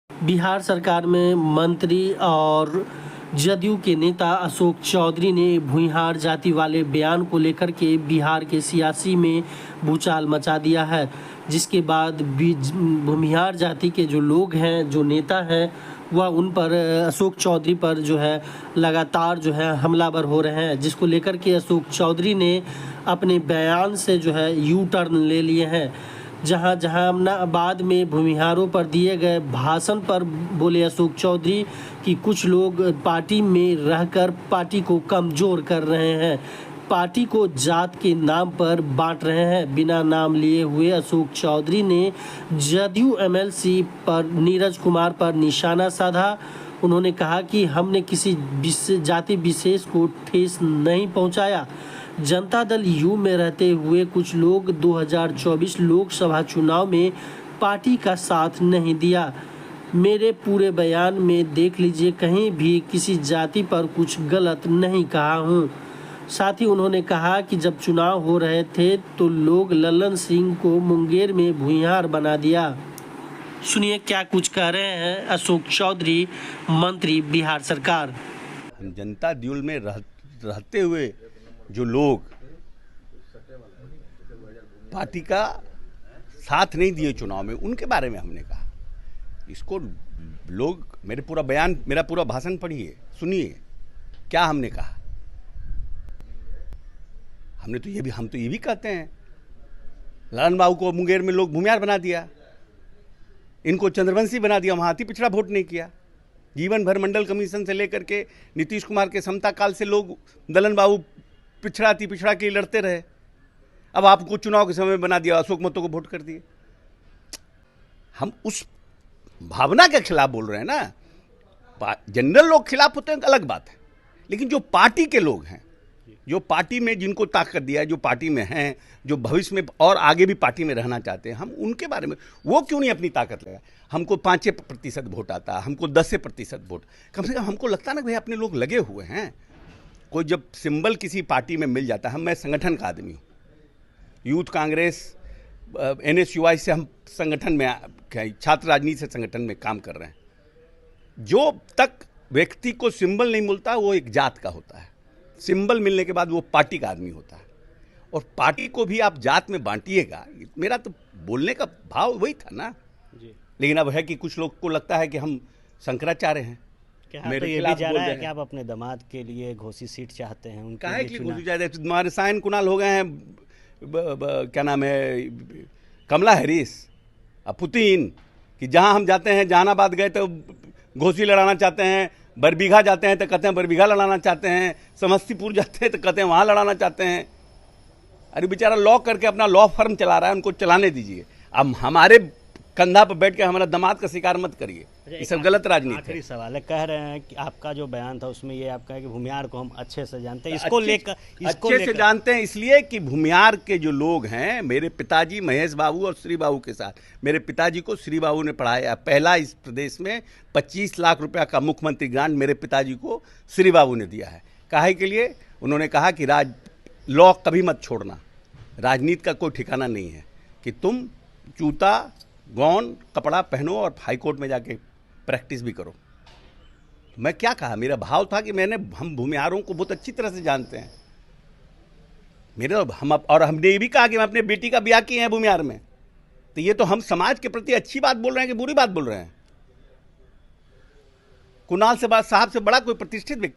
बिहार सरकार में मंत्री और जदयू के नेता अशोक चौधरी ने भूमिहार जाति वाले बयान को लेकर के बिहार के सियासी में भूचाल मचा दिया है, जिसके बाद भूमिहार जाति के जो लोग हैं, जो नेता हैं, वह उन पर अशोक चौधरी पर जो है लगातार जो है हमलावर हो रहे हैं, जिसको लेकर के अशोक चौधरी ने अपने बयान से जो है यू टर्न ले लिए हैं। जहां जहानाबाद में भूमिहारों पर दिए गए भाषण पर बोले अशोक चौधरी कि कुछ लोग पार्टी में रहकर पार्टी को कमज़ोर कर रहे हैं, पार्टी को जात के नाम पर बांट रहे हैं। बिना नाम लिए हुए अशोक चौधरी ने जदयू एमएलसी पर नीरज कुमार पर निशाना साधा। उन्होंने कहा कि हमने किसी जाति विशेष को ठेस नहीं पहुंचाया। जनता दल यू में रहते हुए कुछ लोग 2024 लोकसभा चुनाव में पार्टी का साथ नहीं दिया। मेरे पूरे बयान में देख लीजिए, कहीं भी किसी जाति पर कुछ गलत नहीं कहा हूँ। साथ ही उन्होंने कहा कि जब चुनाव हो रहे थे तो लोग लल्लन सिंह को मुंगेर में भूमिहार बना दिया। सुनिए क्या कुछ कह रहे हैं अशोक चौधरी, मंत्री बिहार सरकार। जनता दल में रहते हुए जो लोग पार्टी का साथ नहीं दिए चुनाव में, उनके बारे में हमने कहा। इसको लोग मेरा पूरा भाषण पढ़िए, सुनिए क्या हमने कहा। हम तो ये भी कहते हैं ललन बाबू को मुंगेर में लोग भूमिहार बना दिया, इनको चंद्रवंशी बना दिया, वहाँ अति पिछड़ा वोट नहीं किया। जीवन भर मंडल कमीशन से लेकर के नीतीश कुमार के समता काल से लोग ललन बाबू अति पिछड़ा के लड़ते रहे। अब आपको चुनाव के समय बना दिया, अशोक महतो को वोट कर दिए। हम उस भावना के खिलाफ बोल रहे हैं ना। जनरल लोग खिलाफ होते हैं, अलग बात है, लेकिन जो पार्टी के लोग हैं, जो पार्टी में जिनको ताकत दिया है, जो पार्टी में हैं, जो भविष्य में और आगे भी पार्टी में रहना चाहते हैं, हम उनके बारे में वो क्यों नहीं अपनी ताकत लगाए। हमको 5% वोट आता है, हमको 10% वोट, कम से कम हमको लगता है ना भाई अपने लोग लगे हुए हैं। कोई जब सिंबल किसी पार्टी में मिल जाता है, मैं संगठन का आदमी हूँ, यूथ कांग्रेस NSUI से हम संगठन में छात्र राजनीति से संगठन में काम कर रहे हैं। जो तक व्यक्ति को सिंबल नहीं मिलता वो एक जात का होता है, सिंबल मिलने के बाद वो पार्टी का आदमी होता है। और पार्टी को भी आप जात में बांटिएगा, मेरा तो बोलने का भाव वही था ना जी। लेकिन अब है कि कुछ लोग को लगता है कि हम शंकराचार्य हैं। क्या तो ये भी जा रहा है कि आप अपने दामाद के लिए घोसी सीट चाहते हैं? उनके लिए घोसी चाहते हैं? हमारे साइन कुणाल हो गए हैं, क्या नाम है, कमला हैरिस, पुतिन, कि जहां हम जाते हैं, जहानाबाद गए तो घोसी लड़ाना चाहते हैं, बरबीघा जाते हैं तो कहते हैं बरबीघा लड़ाना चाहते हैं, समस्तीपुर जाते हैं तो कहते हैं वहाँ लड़ाना चाहते हैं। अरे बेचारा लॉ करके अपना लॉ फर्म चला रहा है, उनको चलाने दीजिए। अब हमारे कंधा पर बैठ के हमारा दामाद का शिकार मत करिए, ये सब गलत राजनीति है। आखिरी सवाल है, कह रहे हैं कि आपका जो बयान था उसमें ये आप कहें कि भूमिहार को हम अच्छे से जानते हैं, इसको लेकर अच्छे से जानते हैं इसलिए कि भूमिहार के जो लोग हैं, मेरे पिताजी महेश बाबू और श्री बाबू के साथ, मेरे पिताजी को श्री बाबू ने पढ़ाया। पहला इस प्रदेश में 25 लाख रुपया का मुख्यमंत्री ग्रांट मेरे पिताजी को श्री बाबू ने दिया है। काहे के लिए? उन्होंने कहा कि लॉ कभी मत छोड़ना, राजनीति का कोई ठिकाना नहीं है, कि तुम जूता गौन कपड़ा पहनो और हाईकोर्ट में जाके प्रैक्टिस भी करो। तो मैं क्या कहा, मेरा भाव था कि हम भूमिहारों को बहुत अच्छी तरह से जानते हैं। हमने ये भी कहा कि हम अपने बेटी का ब्याह किए हैं भूमिहार में। तो ये तो हम समाज के प्रति अच्छी बात बोल रहे हैं कि बुरी बात बोल रहे हैं? कुणाल साहब से बड़ा कोई प्रतिष्ठित व्यक्ति